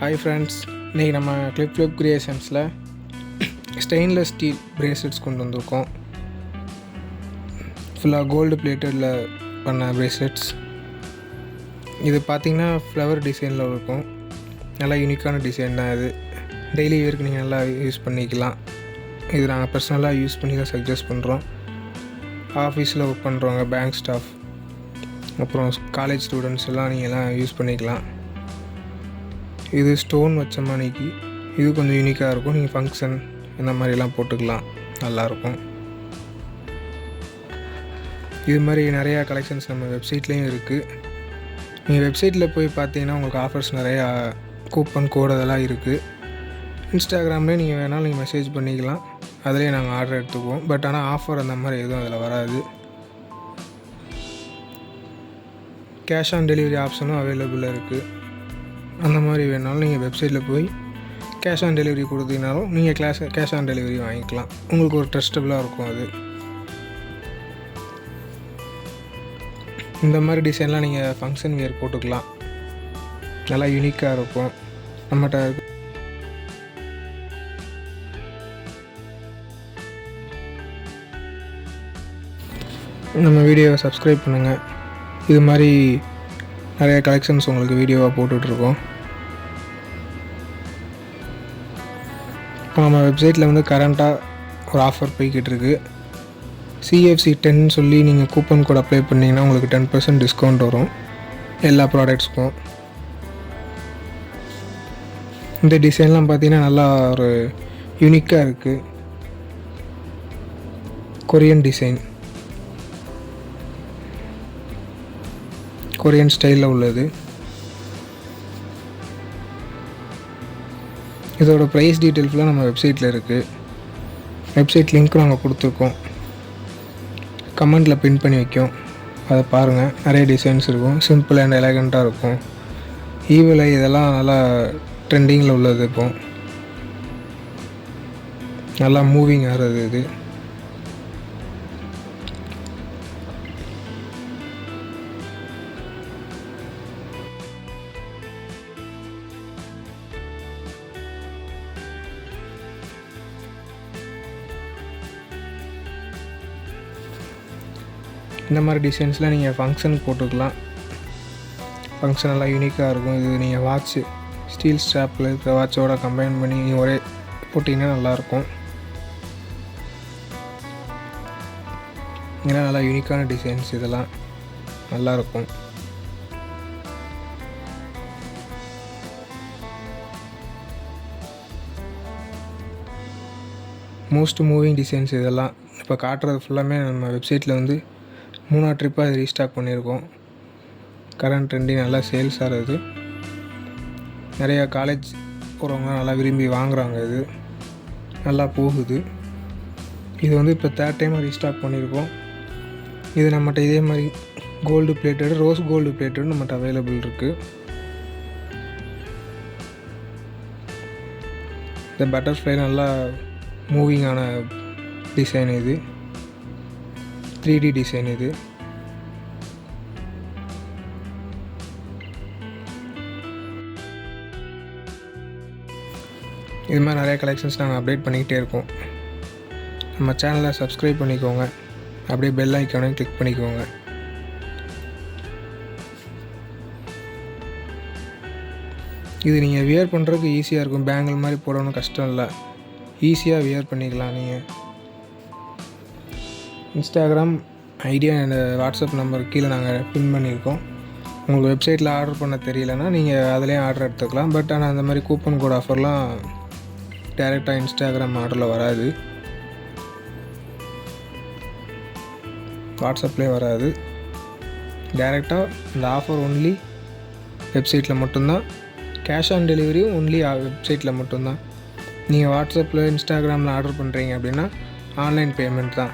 Hi friends, இன்றைக்கி நம்ம clip கிரியேஷன்ஸில் stainless steel bracelets கொண்டு வந்திருக்கோம். ஃபுல்லாக கோல்டு பிளேட்டடில் பண்ண பிரேஸ்லெட்ஸ். இது பார்த்திங்கன்னா ஃப்ளவர் டிசைனில் இருக்கும். நல்லா யூனிக்கான டிசைன் தான். இது டெய்லி வேருக்கு நீங்கள் நல்லா யூஸ் பண்ணிக்கலாம். இது நாங்கள் பர்சனலாக யூஸ் பண்ணி தான் சஜஸ்ட் பண்ணுறோம். ஆஃபீஸில் ஒர்க் பண்ணுறவங்க, பேங்க் ஸ்டாஃப், அப்புறம் காலேஜ் ஸ்டூடெண்ட்ஸ் எல்லாம் நீங்கள்லாம் யூஸ் பண்ணிக்கலாம். இது ஸ்டோன் வச்ச மாணிக்கு இது கொஞ்சம் யூனிக்காக இருக்கும். நீங்கள் ஃபங்க்ஷன் இந்த மாதிரிலாம் போட்டுக்கலாம், நல்லாயிருக்கும். இது மாதிரி நிறையா கலெக்ஷன்ஸ் நம்ம வெப்சைட்லேயும் இருக்குது. நீங்கள் வெப்சைட்டில் போய் பார்த்தீங்கன்னா உங்களுக்கு ஆஃபர்ஸ் நிறையா, கூப்பன் கோடு அதெல்லாம் இருக்குது. இன்ஸ்டாகிராம்லேயே நீங்கள் வேணாலும் நீங்கள் மெசேஜ் பண்ணிக்கலாம், அதிலே நாங்கள் ஆர்டர் எடுத்துக்குவோம். பட் ஆனால் ஆஃபர் அந்த மாதிரி எதுவும் அதில் வராது. கேஷ் ஆன் டெலிவரி ஆப்ஷனும் அவைலபிளாக இருக்குது. அந்த மாதிரி வேணாலும் நீங்கள் வெப்சைட்டில் போய் கேஷ் ஆன் டெலிவரி கொடுத்தீங்கனாலும் நீங்கள் கேஷ் ஆன் டெலிவரி வாங்கிக்கலாம். உங்களுக்கு ஒரு ட்ரஸ்டபுளாக இருக்கும். அது இந்த மாதிரி டிசைன்லாம் நீங்கள் ஃபங்க்ஷன் வியர் போட்டுக்கலாம், நல்லா யூனிக்காக இருக்கும். நம்மகிட்ட நம்ம வீடியோவை சப்ஸ்கிரைப் பண்ணுங்கள். இது மாதிரி நிறைய கலெக்ஷன்ஸ் உங்களுக்கு வீடியோவாக போட்டுட்ருக்கோம். இப்போ நம்ம வெப்சைட்டில் வந்து கரண்ட்டாக ஒரு ஆஃபர் போய்கிட்டு இருக்குது. CFC 10 சொல்லி நீங்கள் கூப்பன் கோட் அப்ளை பண்ணிங்கன்னா உங்களுக்கு 10% டிஸ்கவுண்ட் வரும் எல்லா ப்ராடக்ட்ஸ்க்கும். இந்த டிசைன்லாம் பார்த்தீங்கன்னா நல்லா ஒரு யூனிக்காக இருக்குது. கொரியன் டிசைன், கொரியன் ஸ்டைலில் உள்ளது. இதோட ப்ரைஸ் டீட்டெயில்ஸ்லாம் நம்ம வெப்சைட்டில் இருக்குது. வெப்சைட் லிங்க்கும் நாங்கள் கொடுத்துருக்கோம், கமெண்டில் பின் பண்ணி வைக்கும். அதை பாருங்கள். நிறைய டிசைன்ஸ் இருக்கும், சிம்பிள் அண்ட் எலகண்ட்டாக இருக்கும். ஈவிலை இதெல்லாம் நல்லா ட்ரெண்டிங்கில் உள்ளது. இப்போ நல்லா மூவிங் ஆகிறது இது. இந்த மாதிரி டிசைன்ஸ்லாம் நீங்கள் ஃபங்க்ஷனுக்கு போட்டுக்கலாம். ஃபங்க்ஷன் எல்லாம் யூனிக்காக இருக்கும். இது நீங்கள் வாட்ச்சு, ஸ்டீல் ஸ்ட்ராப்பில் இருக்கிற வாட்சோட கம்பைன் பண்ணி நீங்கள் ஒரே போட்டிங்கன்னா நல்லாயிருக்கும். இதெல்லாம் நல்லா யூனிக்கான டிசைன்ஸ், இதெல்லாம் நல்லாயிருக்கும். மோஸ்ட் மூவிங் டிசைன்ஸ் இதெல்லாம். இப்போ காட்டுறது ஃபுல்லாமே நம்ம வெப்சைட்டில் வந்து 3 ட்ரிப்பாக இது ரீஸ்டாக் பண்ணியிருக்கோம். கரண்ட் ட்ரெண்டிங் நல்லா சேல்ஸ் ஆகிறது. நிறையா காலேஜ் போகிறவங்க நல்லா விரும்பி வாங்குகிறாங்க. இது நல்லா போகுது. இது வந்து இப்போ 3rd டைமாக ரீஸ்டாக் பண்ணியிருக்கோம். இது நம்மகிட்ட இதே மாதிரி gold plated, rose gold plated நம்மகிட்ட அவைலபிள் இருக்குது. இந்த பட்டர்ஃப்ளை நல்லா மூவிங்கான டிசைன். இது 3D டிசைன். இது இது மாதிரி நிறைய கலெக்ஷன்ஸ் நாங்கள் அப்டேட் பண்ணிக்கிட்டே இருக்கோம். நம்ம சேனலை சப்ஸ்கிரைப் பண்ணிக்கோங்க, அப்படியே பெல் ஐக்கானையும் கிளிக் பண்ணிக்கோங்க. இது நீங்கள் வியர் பண்ணுறதுக்கு ஈஸியாக இருக்கும். பேங்கிள் மாதிரி போடணும் கஷ்டம் இல்லை, ஈஸியாக வியர் பண்ணிக்கலாம். நீங்கள் Instagram idea and WhatsApp number கீழே நாங்கள் பின் பண்ணியிருக்கோம். உங்களுக்கு வெப்சைட்டில் ஆர்டர் பண்ண தெரியலன்னா நீங்கள் அதிலேயும் ஆர்டர் எடுத்துக்கலாம். பட் ஆனால் அந்த மாதிரி கூப்பன் கோட் ஆஃபர்லாம் டேரெக்டாக இன்ஸ்டாகிராம் ஆர்டரில் வராது, வாட்ஸ்அப்லேயே வராது. டேரெக்டாக இந்த ஆஃபர் ஒன்லி வெப்சைட்டில் மட்டும்தான். கேஷ் ஆன் டெலிவரியும் ஒன்லி வெப்சைட்டில் மட்டும்தான். நீங்கள் வாட்ஸ்அப்பில், இன்ஸ்டாகிராமில் ஆர்டர் பண்ணுறீங்க அப்படின்னா ஆன்லைன் பேமெண்ட் தான்.